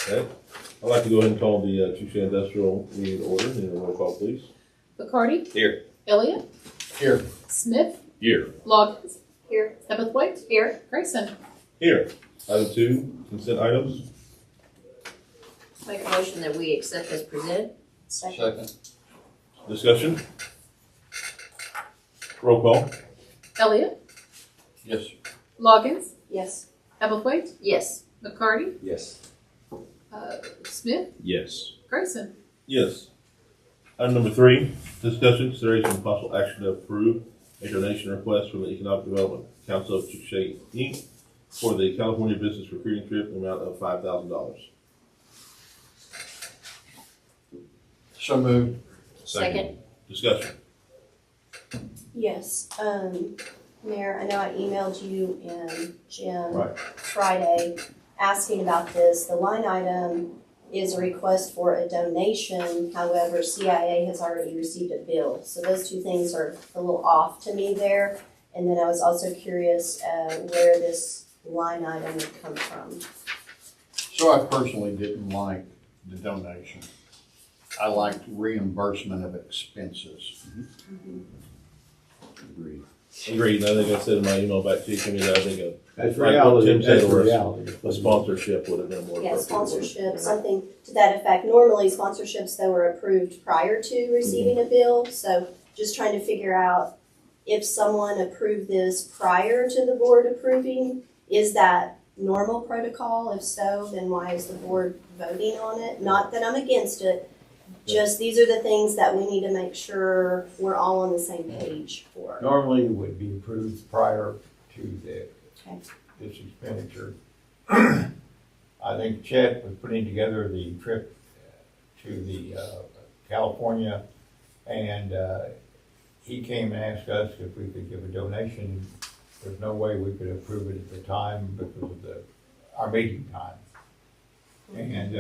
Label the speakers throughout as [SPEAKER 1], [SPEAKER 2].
[SPEAKER 1] Okay. I'd like to go ahead and call the Chickasha Industrial meeting to order. Need a roll call, please.
[SPEAKER 2] McCarty.
[SPEAKER 3] Here.
[SPEAKER 2] Elliott.
[SPEAKER 3] Here.
[SPEAKER 2] Smith.
[SPEAKER 1] Here.
[SPEAKER 2] Loggins.
[SPEAKER 4] Here.
[SPEAKER 2] Ebethwaite. Here. Grayson.
[SPEAKER 1] Here. Item 2, consent items.
[SPEAKER 4] Make a motion that we accept as presented.
[SPEAKER 3] Second.
[SPEAKER 1] Discussion. Roll call.
[SPEAKER 2] Elliott.
[SPEAKER 3] Yes.
[SPEAKER 2] Loggins.
[SPEAKER 4] Yes.
[SPEAKER 2] Ebethwaite.
[SPEAKER 4] Yes.
[SPEAKER 2] McCarty.
[SPEAKER 3] Yes.
[SPEAKER 2] Smith.
[SPEAKER 1] Yes.
[SPEAKER 2] Grayson.
[SPEAKER 1] Yes. Item number 3, discussion, consideration, and possible action to approve a donation request from the Economic Development Council of Chickasha, Inc. for the California Business Recruiting Trip in the amount of $5,000.
[SPEAKER 3] So moved.
[SPEAKER 4] Second.
[SPEAKER 1] Discussion.
[SPEAKER 5] Yes, Mayor, I know I emailed you and Jim
[SPEAKER 1] Right.
[SPEAKER 5] Friday asking about this. The line item is a request for a donation, however, CIA has already received a bill. So those two things are a little off to me there. And then I was also curious where this line item would come from.
[SPEAKER 6] So I personally didn't like the donation. I liked reimbursement of expenses.
[SPEAKER 3] Agreed.
[SPEAKER 1] Agreed. And I think I said in my email back to you, Timmy, that I think
[SPEAKER 7] That's
[SPEAKER 1] like
[SPEAKER 7] reality.
[SPEAKER 1] Tim said,
[SPEAKER 7] That's
[SPEAKER 1] or
[SPEAKER 7] reality.
[SPEAKER 1] a sponsorship would have been more
[SPEAKER 5] Yeah,
[SPEAKER 1] appropriate.
[SPEAKER 5] sponsorship, something to that effect. Normally sponsorships though are approved prior to receiving a bill. So just trying to figure out if someone approved this prior to the board approving, is that normal protocol? If so, then why is the board voting on it? Not that I'm against it, just these are the things that we need to make sure we're all on the same page for.
[SPEAKER 7] Normally it would be approved prior to
[SPEAKER 5] Okay.
[SPEAKER 7] this expenditure. I think Chet was putting together the trip to the California, and he came and asked us if we could give a donation. There's no way we could approve it at the time because of our meeting time. And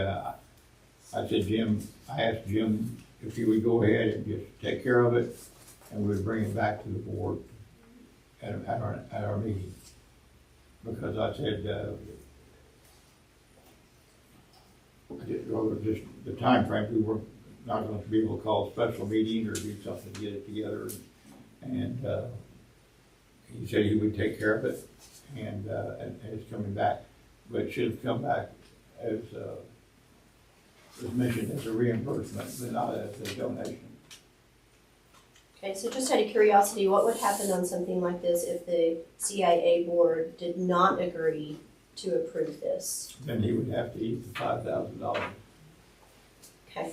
[SPEAKER 7] I said, I asked Jim if he would go ahead and just take care of it, and we would bring it back to the board at our meeting. Because I said, just the time frame, we were not going to be able to call a special meeting or do something to get it together. And he said he would take care of it, and it's coming back. But it should have come back as mentioned as a reimbursement, but not as a donation.
[SPEAKER 5] Okay, so just out of curiosity, what would happen on something like this if the CIA board did not agree to approve this?
[SPEAKER 7] Then he would have to eat the $5,000.
[SPEAKER 5] Okay.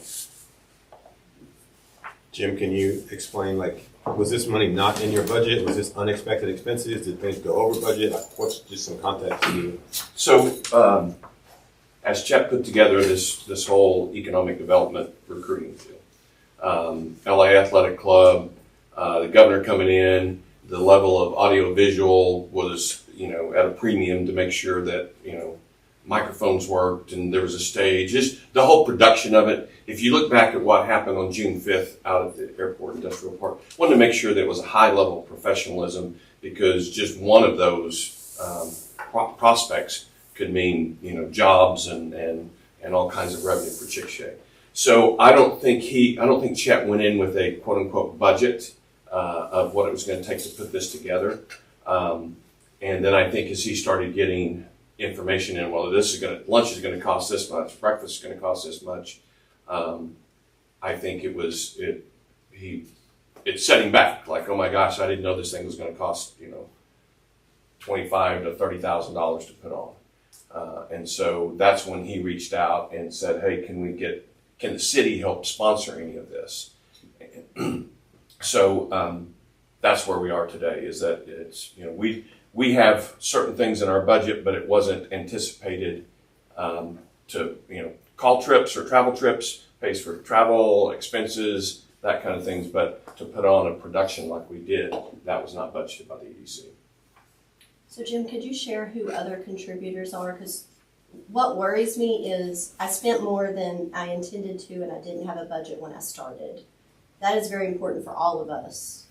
[SPEAKER 3] Jim, can you explain, was this money not in your budget? Was this unexpected expenses? Did things go over budget? What's just some context to you?
[SPEAKER 8] So, as Chet put together this whole economic development recruiting deal, LA Athletic Club, the governor coming in, the level of audio-visual was, at a premium to make sure that, microphones worked and there was a stage, just the whole production of it. If you look back at what happened on June 5th out at the Airport Industrial Park, wanted to make sure there was a high level of professionalism, because just one of those prospects could mean, jobs and all kinds of revenue for Chickasha. So I don't think Chet went in with a quote unquote budget of what it was going to take to put this together. And then I think as he started getting information in, well, lunch is going to cost this much, breakfast is going to cost this much. I think it's setting back, like, oh my gosh, I didn't know this thing was going to cost, $25,000 to $30,000 to put on. And so that's when he reached out and said, hey, can the city help sponsor any of this? So that's where we are today, is that it's, we have certain things in our budget, but it wasn't anticipated to, call trips or travel trips, pays for travel, expenses, that kind of things. But to put on a production like we did, that was not budgeted by the EDC.
[SPEAKER 5] So Jim, could you share who other contributors are? Because what worries me is I spent more than I intended to, and I didn't have a budget when I started. That is very important for all of us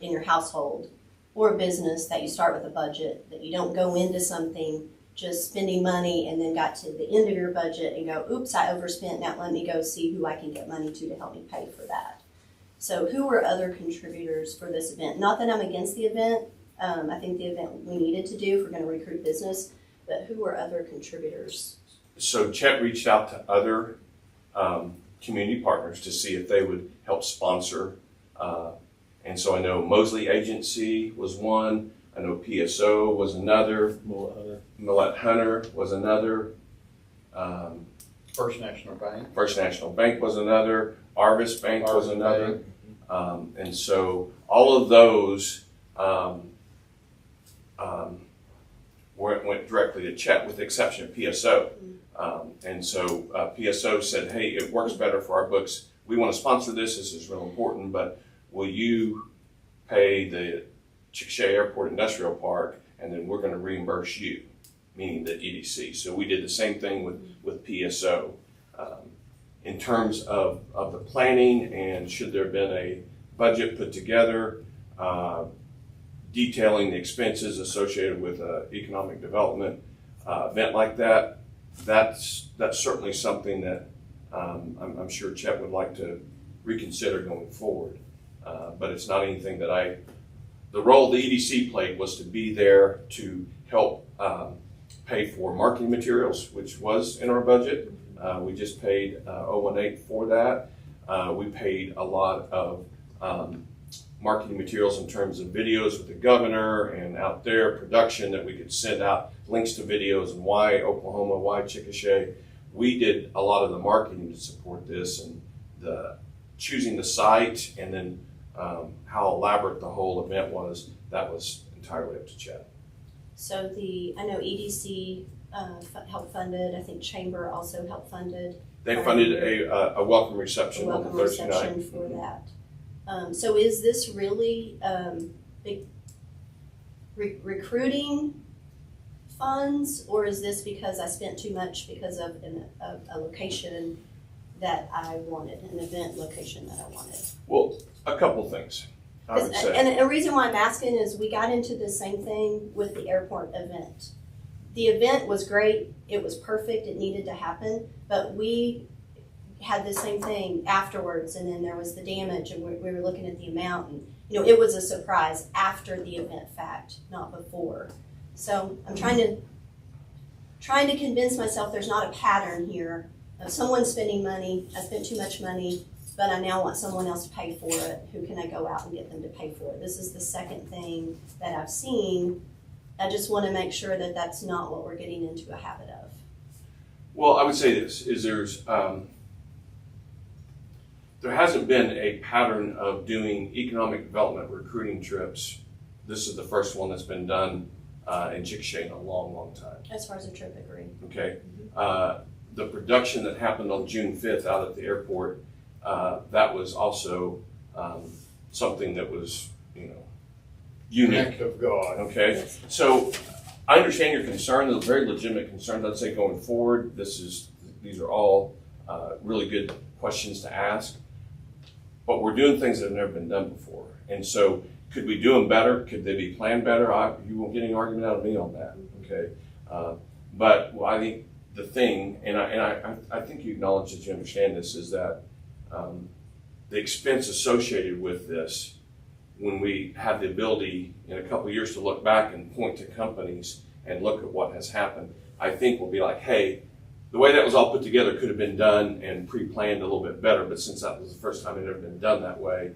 [SPEAKER 5] in your household or business, that you start with a budget, that you don't go into something just spending money and then got to the end of your budget and go, oops, I overspent, now let me go see who I can get money to help me pay for that. So who were other contributors for this event? Not that I'm against the event. I think the event we needed to do if we're going to recruit business, but who were other contributors?
[SPEAKER 8] So Chet reached out to other community partners to see if they would help sponsor. And so I know Mosley Agency was one. I know PSO was another. Millette Hunter was another.
[SPEAKER 6] First National Bank.
[SPEAKER 8] First National Bank was another. Arvis Bank was another. And so all of those went directly to Chet, with the exception of PSO. And so PSO said, hey, it works better for our books. We want to sponsor this. This is real important, but will you pay the Chickasha Airport Industrial Park, and then we're going to reimburse you, meaning the EDC. So we did the same thing with PSO. In terms of the planning and should there have been a budget put together, detailing the expenses associated with an economic development event like that, that's certainly something that I'm sure Chet would like to reconsider going forward. But it's not anything that the role the EDC played was to be there to help pay for marketing materials, which was in our budget. We just paid 018 for that. We paid a lot of marketing materials in terms of videos with the governor and out there production that we could send out links to videos and why Oklahoma, why Chickasha. We did a lot of the marketing to support this, and the choosing the site and then how elaborate the whole event was, that was entirely up to Chet.
[SPEAKER 5] So I know EDC helped funded. I think Chamber also helped funded.
[SPEAKER 8] They funded a welcome reception on the Thursday night.
[SPEAKER 5] For that. So is this really big recruiting funds, or is this because I spent too much because of a location that I wanted, an event location that I wanted?
[SPEAKER 8] Well, a couple things, I would say.
[SPEAKER 5] And a reason why I'm asking is we got into the same thing with the airport event. The event was great. It was perfect. It needed to happen. But we had the same thing afterwards, and then there was the damage, and we were looking at the amount. And, it was a surprise after the event fact, not before. So I'm trying to convince myself there's not a pattern here of someone spending money. I spent too much money, but I now want someone else to pay for it. Who can I go out and get them to pay for it? This is the second thing that I've seen. I just want to make sure that that's not what we're getting into a habit of.
[SPEAKER 8] Well, I would say this, is there hasn't been a pattern of doing economic development recruiting trips. This is the first one that's been done in Chickasha in a long, long time.
[SPEAKER 5] As far as a trip, agree.
[SPEAKER 8] Okay. The production that happened on June 5th out at the airport, that was also something that was, unique.
[SPEAKER 6] Act of God.
[SPEAKER 8] Okay.
[SPEAKER 5] Yes.
[SPEAKER 8] So I understand your concern. Those are very legitimate concerns. I'd say going forward, these are all really good questions to ask. But we're doing things that have never been done before. And so could we do them better? Could they be planned better? You won't get any argument out of me on that. Okay. But I think the thing, and I think you acknowledge that you understand this, is that the expense associated with this, when we have the ability in a couple of years to look back and point to companies and look at what has happened, I think we'll be like, hey, the way that was all put together could have been done and pre-planned a little bit better, but since that was the first time it had ever been done that way,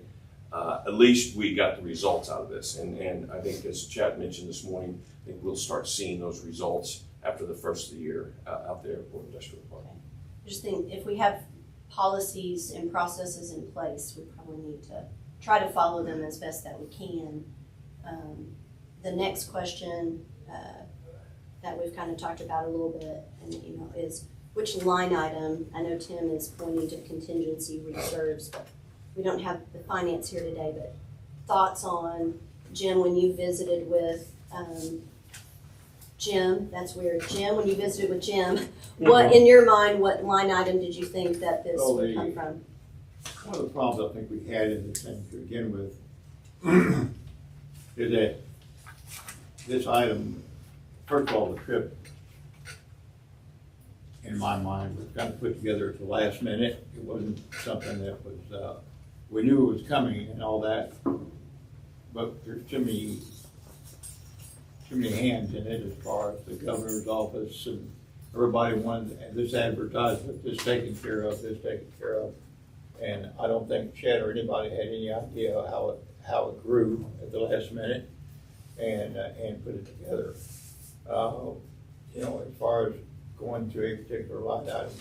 [SPEAKER 8] at least we got the results out of this. And I think, as Chad mentioned this morning, I think we'll start seeing those results after the first of the year out there at Port Industrial Park.
[SPEAKER 5] I just think if we have policies and processes in place, we probably need to try to follow them as best that we can. The next question that we've kind of talked about a little bit, and is which line item. I know Tim is pointing to contingency reserves, but we don't have the finance here today. But thoughts on Jim when you visited with Jim? That's weird. Jim, when you visited with Jim, what in your mind? What line item did you think that this would come from?
[SPEAKER 7] One of the problems I think we had in this thing to begin with is that this item, first of all, the trip in my mind, was kind of put together at the last minute. It wasn't something that was, we knew it was coming and all that, but there's too many hands in it as far as the governor's office and everybody wanted this advertisement, this taken care of, this taken care of. And I don't think Chad or anybody had any idea how it grew at the last minute and put it together. You know, as far as going to a particular line item,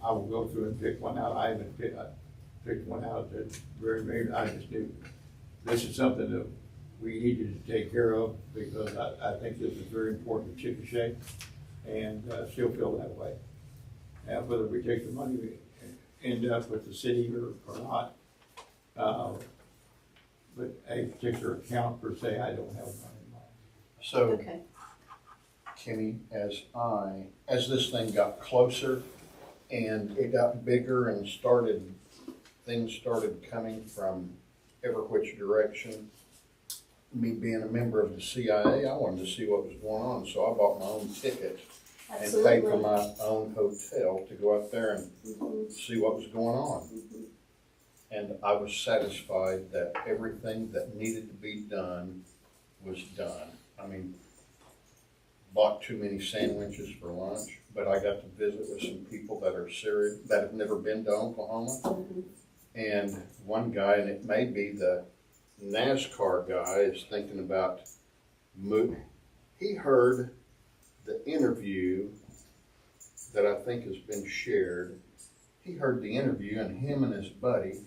[SPEAKER 7] I will go through and pick one out. I picked one out that very maybe I just knew this is something that we needed to take care of because I think this is very important to Chickasha and still feel that way. Now, whether we take the money, we end up with the city or not. But a particular account per se, I don't have money in mind.
[SPEAKER 6] So,
[SPEAKER 5] Okay.
[SPEAKER 6] Kimmy, as this thing got closer and it got bigger and things started coming from every which direction, me being a member of the CIA, I wanted to see what was going on, so I bought my own ticket and paid for
[SPEAKER 5] Absolutely.
[SPEAKER 6] my own hotel to go up there and see what was going on. And I was satisfied that everything that needed to be done was done. I mean, bought too many sandwiches for lunch, but I got to visit with some people that are serious, that have never been to Oklahoma. And one guy, and it may be the NASCAR guy, is thinking about moving. He heard the interview that I think has been shared. He heard the interview, and him and his buddy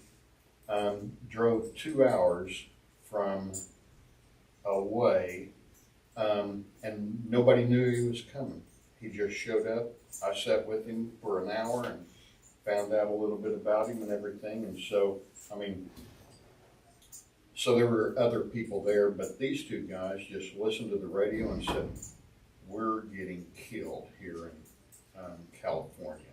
[SPEAKER 6] drove 2 hours from away, and nobody knew he was coming. He just showed up. I sat with him for an hour and found out a little bit about him and everything. And so, I mean, so there were other people there, but these two guys just listened to the radio and said, we're getting killed here in California.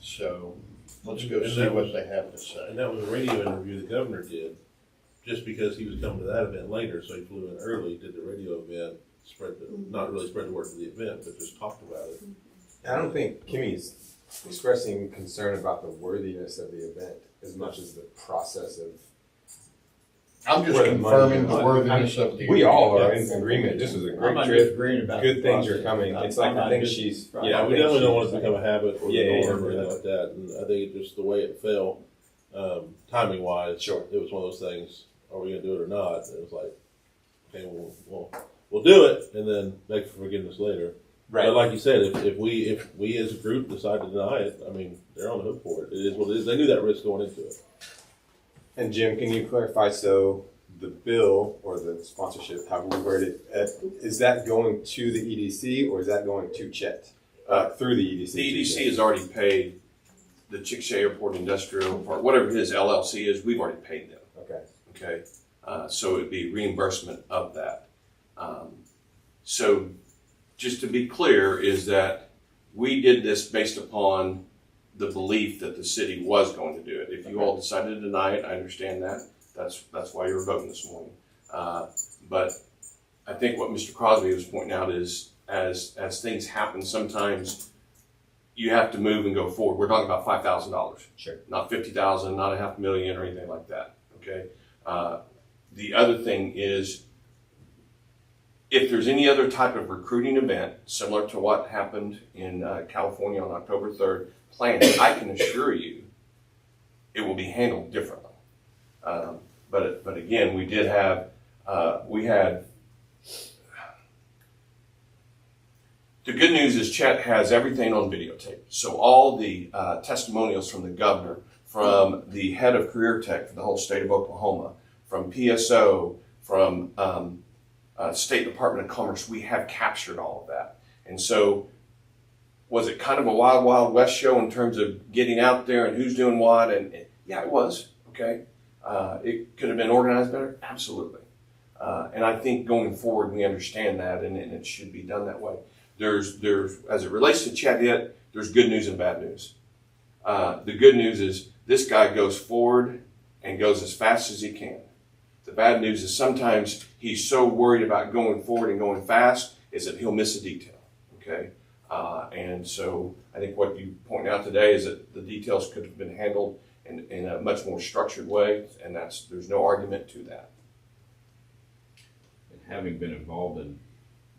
[SPEAKER 6] So let's go see what they have to say.
[SPEAKER 1] And that was a radio interview the governor did, just because he was coming to that event later, so he flew in early, did the radio event, not really spread the word for the event, but just talked about it.
[SPEAKER 3] I don't think Kimmy's expressing concern about the worthiness of the event as much as the process of.
[SPEAKER 6] I'm just
[SPEAKER 3] where the money
[SPEAKER 6] confirming the
[SPEAKER 3] is.
[SPEAKER 6] worthiness of the.
[SPEAKER 3] We all are in agreement. This was a
[SPEAKER 7] I'm
[SPEAKER 3] great
[SPEAKER 7] not
[SPEAKER 3] trip.
[SPEAKER 7] disagreeing about
[SPEAKER 3] Good
[SPEAKER 7] the
[SPEAKER 3] things are
[SPEAKER 7] process.
[SPEAKER 3] coming. It's like I think she's.
[SPEAKER 7] Right.
[SPEAKER 1] Yeah,
[SPEAKER 3] I
[SPEAKER 1] we
[SPEAKER 3] think
[SPEAKER 1] definitely don't want it
[SPEAKER 3] she's
[SPEAKER 1] to become a habit or
[SPEAKER 3] Yeah,
[SPEAKER 1] the
[SPEAKER 3] yeah,
[SPEAKER 1] norm or
[SPEAKER 3] yeah.
[SPEAKER 1] anything like that. And I think just the way it fell, timing wise,
[SPEAKER 3] Sure.
[SPEAKER 1] it was one of those things. Are we gonna do it or not? And it was like, okay, we'll do it, and then beg for forgiveness later. But like you said, if we as a group decide to deny it, I mean, they're on the hook for it. It is what it is. They knew that risk going into it.
[SPEAKER 3] And Jim, can you clarify, so the bill or the sponsorship, however we word it, is that going to the EDC or is that going to Chet? Through the EDC?
[SPEAKER 8] The EDC has already paid the Chickasha Airport Industrial Park, whatever his LLC is, we've already paid them,
[SPEAKER 3] Okay.
[SPEAKER 8] okay? So it'd be reimbursement of that. So just to be clear is that we did this based upon the belief that the city was going to do it. If you all decided to deny it, I understand that. That's why you're voting this morning. But I think what Mr. Crosby was pointing out is as things happen, sometimes you have to move and go forward. We're talking about $5,000.
[SPEAKER 3] Sure.
[SPEAKER 8] Not 50,000, not $500,000 or anything like that. Okay. The other thing is, if there's any other type of recruiting event similar to what happened in California on October 3rd, planned, I can assure you, it will be handled differently. But again, we did have the good news is Chet has everything on videotape. So all the testimonials from the governor, from the head of Career Tech for the whole state of Oklahoma, from PSO, from State Department of Commerce, we have captured all of that. And so was it kind of a wild, wild west show in terms of getting out there and who's doing what? And yeah, it was, okay. It could have been organized better, absolutely. And I think going forward, we understand that and it should be done that way. There's as it relates to Chet Hitt, there's good news and bad news. The good news is this guy goes forward and goes as fast as he can. The bad news is sometimes he's so worried about going forward and going fast is that he'll miss a detail. okay? And so I think what you point out today is that the details could have been handled in a much more structured way, and there's no argument to that.
[SPEAKER 9] And having been involved in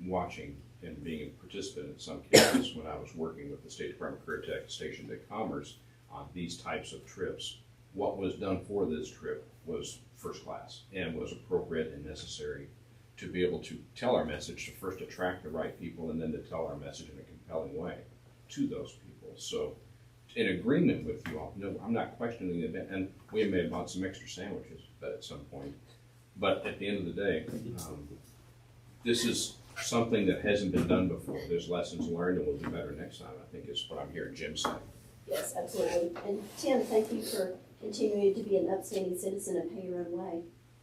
[SPEAKER 9] watching and being a participant in some cases when I was working with the State Department Career Tech stationed at Commerce on these types of trips, what was done for this trip was first class and was appropriate and necessary to be able to tell our message, to first attract the right people and then to tell our message in a compelling way to those people. So in agreement with you all, no, I'm not questioning the event, and we may have bought some extra sandwiches at some point, but at the end of the day, this is something that hasn't been done before. There's lessons learned and we'll do better next time, I think is what I'm hearing Jim say.
[SPEAKER 5] Yes, absolutely. And Tim, thank you for continuing to be an upstanding citizen and pay your own way.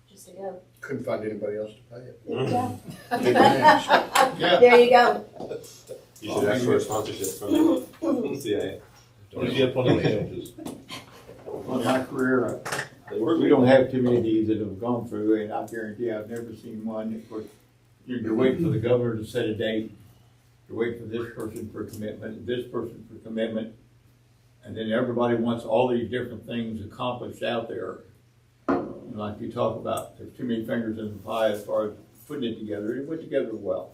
[SPEAKER 5] Just a go.
[SPEAKER 6] Couldn't find anybody else to pay it.
[SPEAKER 5] There you go.
[SPEAKER 6] Didn't ask.
[SPEAKER 5] There you go.
[SPEAKER 3] You should ask for a sponsorship from the CIA.
[SPEAKER 1] What did you have 20 sandwiches?
[SPEAKER 7] In my career, we don't have too many of these that have gone through, and I guarantee I've never seen one. Of course, you're waiting for the governor to set a date. You're waiting for this person for commitment, this person for commitment, and then everybody wants all these different things accomplished out there. And like you talk about, there's too many fingers in the pie as far as putting it together. It went together well,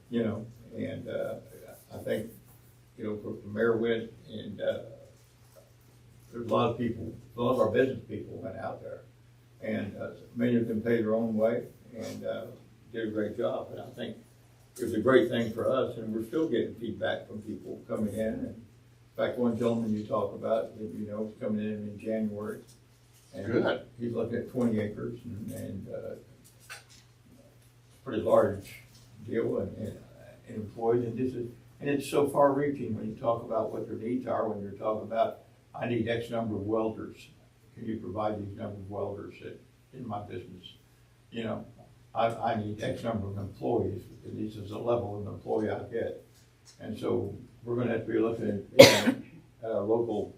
[SPEAKER 7] you know, and I think, you know, the mayor went, and there's a lot of people, a lot of our business people went out there, and many of them paid their own way and did a great job. And I think it was a great thing for us, and we're still getting feedback from people coming in. And in fact, one gentleman you talk about, that you know, is coming in January. And
[SPEAKER 6] Good.
[SPEAKER 7] He's looking at 20 acres and pretty large deal and employees. And this is, and it's so far reaching when you talk about what their needs are, when you're talking about, I need X number of welders. Can you provide these number of welders in my business? You know, I need X number of employees. This is the level of employee I get. And so we're gonna have to be looking at our local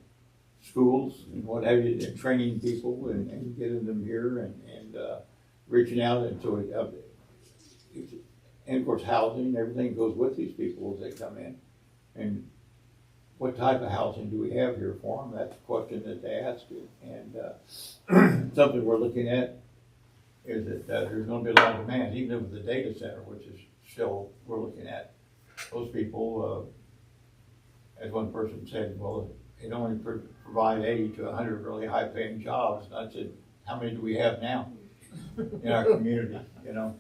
[SPEAKER 7] schools and what have you, and training people and getting them here and reaching out. And so and of course, housing, everything goes with these people as they come in. And what type of housing do we have here for them? That's the question that they ask you. And something we're looking at is that there's going to be a lot of demand, even with the data center, which is still, we're looking at those people, as one person said, well, it only provide 80 to 100 really high-paying jobs. And I said, how many do we have now in our community, you know?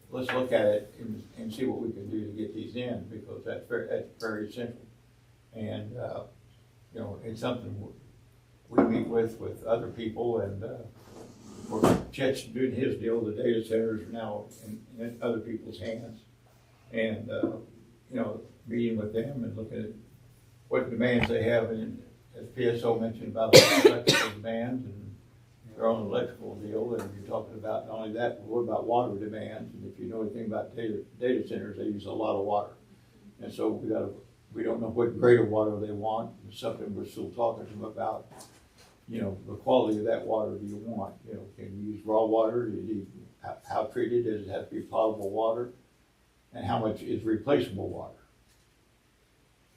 [SPEAKER 7] Let's look at it and see what we can do to get these in, because that's very essential. And, you know, it's something we meet with other people, and Chet's doing his deal. The data centers are now in other people's hands. And, you know, meeting with them and looking at what demands they have, and as PSO mentioned about the electrical demands and their own electrical deal, and you're talking about not only that, but what about water demands? And if you know anything about data centers, they use a lot of water. And so we don't know what grade of water they want. It's something we're still talking to them about. You know, the quality of that water do you want? You know, can you use raw water? Do you need, how treated? Does it have to be potable water? And how much is replaceable water?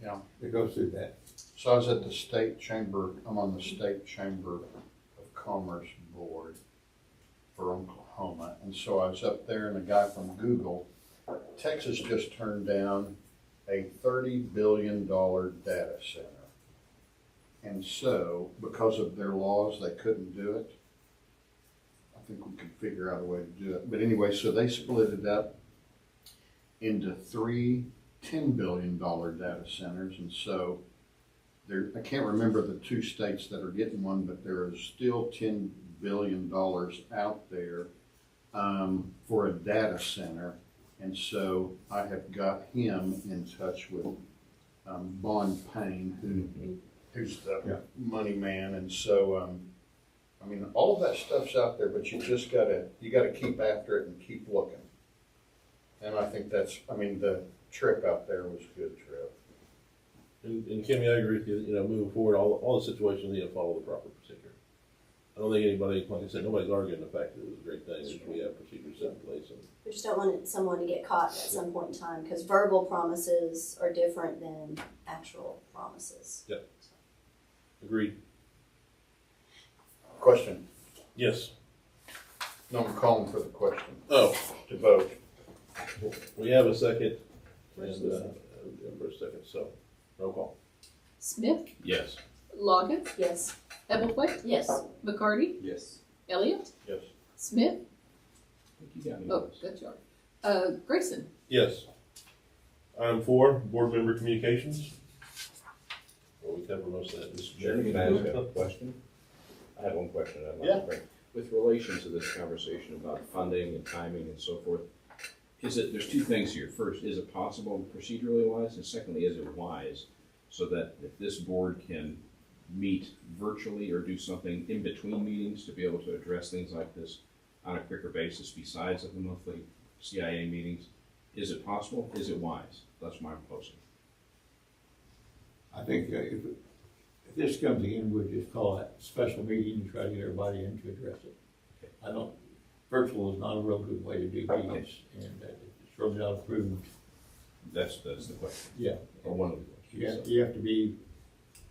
[SPEAKER 6] Yeah.
[SPEAKER 7] That goes through that.
[SPEAKER 6] So I was at the state chamber, I'm on the state chamber of commerce board for Oklahoma. And so I was up there, and a guy from Google, Texas just turned down a $30 billion data center. And so, because of their laws, they couldn't do it. I think we could figure out a way to do it. But anyway, so they split it up into 3 $10 billion data centers. And so there, I can't remember the two states that are getting one, but there is still $10 billion out there for a data center. And so I have got him in touch with Bond Payne, who's the money man. And so, I mean, all of that stuff's out there, but you just gotta keep after it and keep looking. And I think that's, I mean, the trip out there was a good trip.
[SPEAKER 1] And Kimmy, I agree with you. You know, moving forward, all the situations need to follow the proper procedure. don't think anybody, like I said, nobody's arguing the fact that it was a great thing, just we have procedures set in place. And
[SPEAKER 5] We just don't want someone to get caught at some point in time, because verbal promises are different than actual promises.
[SPEAKER 1] agreed.
[SPEAKER 6] Question.
[SPEAKER 1] Yes.
[SPEAKER 6] No, I'm calling for the question
[SPEAKER 1] Oh,
[SPEAKER 6] to vote.
[SPEAKER 1] we have a second, and, for a second, so, roll call.
[SPEAKER 2] Smith,
[SPEAKER 9] Yes.
[SPEAKER 2] Loggins,
[SPEAKER 5] Yes.
[SPEAKER 2] Ebblethwaite,
[SPEAKER 4] Yes.
[SPEAKER 2] McCarty,
[SPEAKER 3] Yes.
[SPEAKER 2] Elliott,
[SPEAKER 6] Yes.
[SPEAKER 2] Smith,
[SPEAKER 9] I think you got me.
[SPEAKER 2] oh, good job. Grayson,
[SPEAKER 1] Yes. Item 4, board member communications. Well, we covered most of that, Mr.
[SPEAKER 9] Chairman, can I
[SPEAKER 1] Chairman.
[SPEAKER 9] ask a question? I have one question I'd like
[SPEAKER 6] Yeah.
[SPEAKER 9] to bring. With relation to this conversation about funding and timing and so forth, there's two things here. First, is it possible procedurally wise? And secondly, is it wise? So that if this board can meet virtually or do something in between meetings to be able to address things like this on a quicker basis besides of the monthly CIA meetings, is it possible? Is it wise? That's my proposal.
[SPEAKER 7] I think if this comes in, we'll just call it a special meeting and try to get everybody in to address it. I don't, virtual is not a real good way to do meetings, and it's really not approved.
[SPEAKER 9] That's the question.
[SPEAKER 7] Yeah.
[SPEAKER 9] Or one of the questions.
[SPEAKER 7] You have to be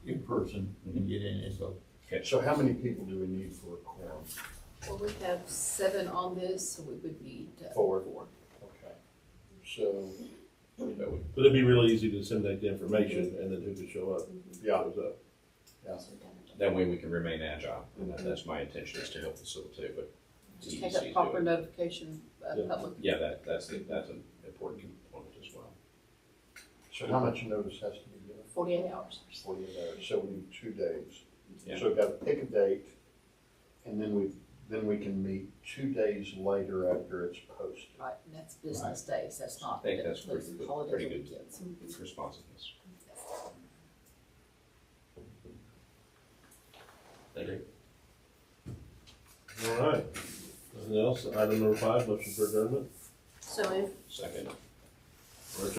[SPEAKER 7] in person and get in and vote.
[SPEAKER 6] So how many people do we need for a quorum?
[SPEAKER 2] well, we have 7 on this, so we would need
[SPEAKER 6] 4.
[SPEAKER 2] 4.
[SPEAKER 6] Okay. So,
[SPEAKER 1] But it'd be really easy to disseminate the information, and then who could show up.
[SPEAKER 6] yeah,
[SPEAKER 1] Shows up.
[SPEAKER 6] yeah.
[SPEAKER 9] That way we can remain agile. And that's my intention, is to help facilitate what
[SPEAKER 2] Just
[SPEAKER 9] the
[SPEAKER 2] take
[SPEAKER 9] EDC
[SPEAKER 2] up
[SPEAKER 9] is
[SPEAKER 2] proper
[SPEAKER 9] doing.
[SPEAKER 2] notification,
[SPEAKER 1] Yeah.
[SPEAKER 2] public.
[SPEAKER 9] Yeah, that's an important component as well.
[SPEAKER 6] So how much notice has to be given?
[SPEAKER 2] 48 hours.
[SPEAKER 6] 48 hours. So we need 2 days.
[SPEAKER 9] Yeah.
[SPEAKER 6] So we've got to pick a date, and then we can meet 2 days later after it's posted.
[SPEAKER 2] Right, and that's business days, that's not.
[SPEAKER 9] I think that's
[SPEAKER 2] those
[SPEAKER 9] pretty good,
[SPEAKER 2] holidays
[SPEAKER 9] pretty
[SPEAKER 2] or
[SPEAKER 9] good.
[SPEAKER 2] weekends.
[SPEAKER 9] Responsiveness.
[SPEAKER 1] Thank you. All right. Nothing else? Item number 5, motion for adjournment.
[SPEAKER 5] So if
[SPEAKER 9] Second.